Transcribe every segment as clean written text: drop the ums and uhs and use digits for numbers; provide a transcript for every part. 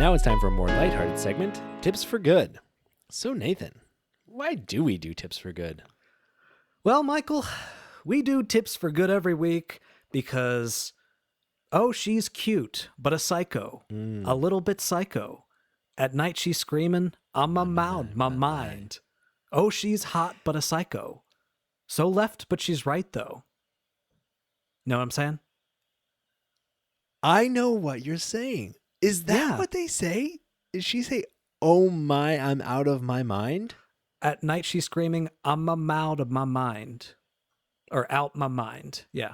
Now it's time for a more lighthearted segment, Tips for Good. So Nathan, why do we do Tips for Good? Well, Michael, we do Tips for Good every week because, oh, she's cute, but a psycho. A little bit psycho. At night she's screaming, I'm a mound, my mind. Oh, she's hot, but a psycho. So left, but she's right, though. Know what I'm saying? I know what you're saying. Is that what they say? Did she say, oh my, I'm out of my mind? At night she's screaming, I'm a out of my mind. Or out my mind. Yeah.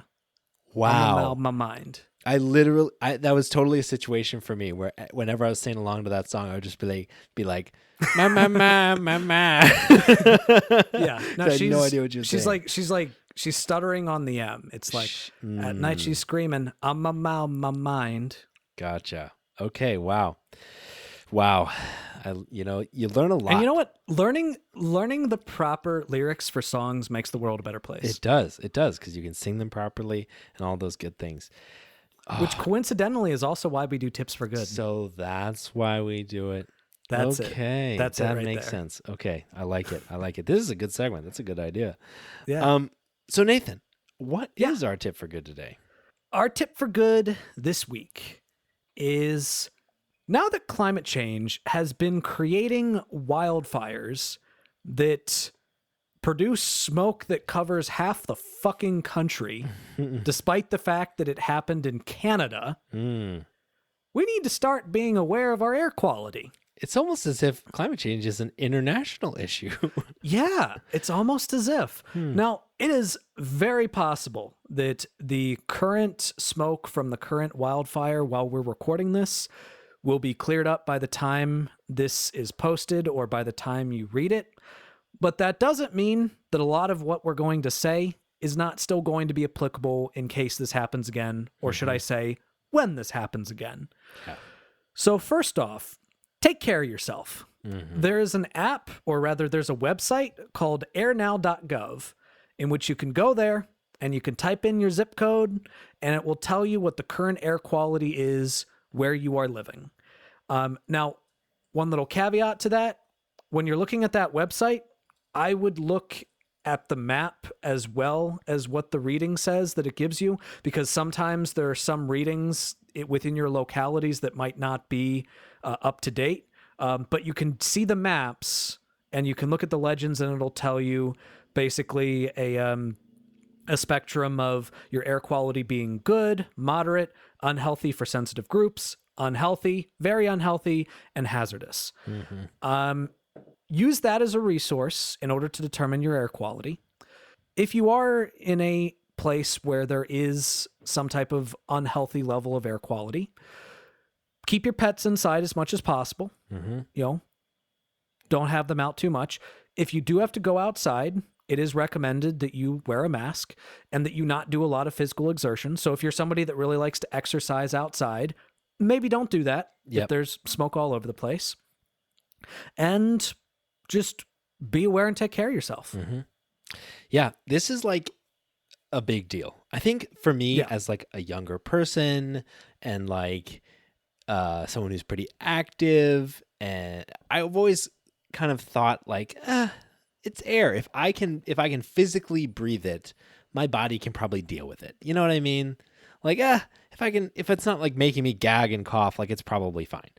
Wow. I'm out my mind. That was totally a situation for me where whenever I was singing along to that song, I would just be like, ma, ma, ma, ma, ma. Yeah. No, I had no idea what you were saying. She's stuttering on the M. It's like, at night she's screaming, I'm a my mind. Gotcha. Okay. Wow. You learn a lot. And you know what? Learning the proper lyrics for songs makes the world a better place. It does, because you can sing them properly and all those good things. Which coincidentally is also why we do Tips for Good. So that's why we do it. That's okay. That makes sense. Okay. I like it. This is a good segment. That's a good idea. Yeah. So Nathan, what is our tip for good today? Our tip for good this week is, now that climate change has been creating wildfires that produce smoke that covers half the fucking country, despite the fact that it happened in Canada, we need to start being aware of our air quality. It's almost as if climate change is an international issue. Yeah, it's almost as if. Now, it is very possible that the current smoke from the current wildfire while we're recording this will be cleared up by the time this is posted or by the time you read it. But that doesn't mean that a lot of what we're going to say is not still going to be applicable in case this happens again, or should I say, when this happens again. Yeah. So first off, take care of yourself. There is an app, or rather there's a website called Airnow.gov, in which you can go there and you can type in your zip code and it will tell you what the current air quality is where you are living. Now, one little caveat to that, when you're looking at that website, I would look at the map as well as what the reading says that it gives you, because sometimes there are some readings within your localities that might not be up to date. But you can see the maps and you can look at the legends and it'll tell you basically a spectrum of your air quality being good, moderate, unhealthy for sensitive groups, unhealthy, very unhealthy, and hazardous. Use that as a resource in order to determine your air quality. If you are in a place where there is some type of unhealthy level of air quality, keep your pets inside as much as possible. Don't have them out too much. If you do have to go outside, it is recommended that you wear a mask and that you not do a lot of physical exertion. So if you're somebody that really likes to exercise outside, maybe don't do that if there's smoke all over the place. And just be aware and take care of yourself. Yeah, this is like a big deal. I think for me as like a younger person and like someone who's pretty active, and I've always kind of thought like, it's air. If I can physically breathe it, my body can probably deal with it. You know what I mean? Like, if it's not like making me gag and cough, like it's probably fine.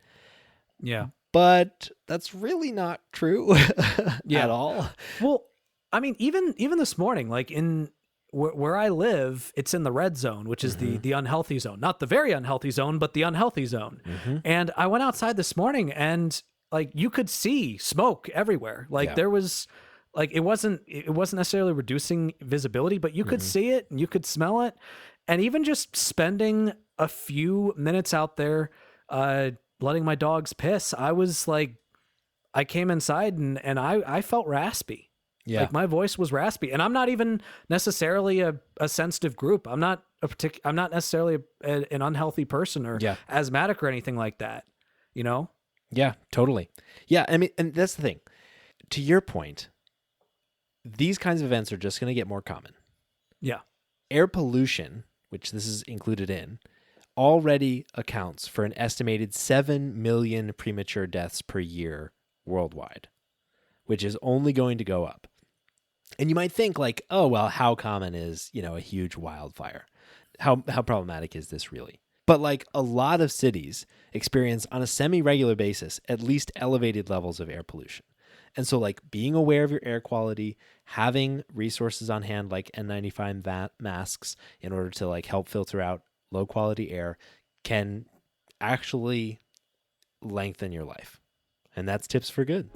Yeah. But that's really not true at all. Well, I mean, even this morning, like in where I live, it's in the red zone, which is the unhealthy zone, not the very unhealthy zone, but the unhealthy zone. And I went outside this morning and like you could see smoke everywhere. Like there was like, it wasn't necessarily reducing visibility, but you could see it and you could smell it. And even just spending a few minutes out there, letting my dogs piss, I was like, I came inside and I felt raspy. Yeah. Like my voice was raspy, and I'm not even necessarily a sensitive group. I'm not necessarily an unhealthy person or asthmatic or anything like that, you know? Yeah, totally. Yeah. I mean, and that's the thing, to your point, these kinds of events are just going to get more common. Yeah. Air pollution, which this is included in, already accounts for an estimated 7 million premature deaths per year worldwide, which is only going to go up. And you might think like, oh, well, how common is, a huge wildfire? How problematic is this really? But like a lot of cities experience on a semi-regular basis at least elevated levels of air pollution. And so like being aware of your air quality, having resources on hand like N95 masks in order to like help filter out low quality air can actually lengthen your life. And that's Tips for Good.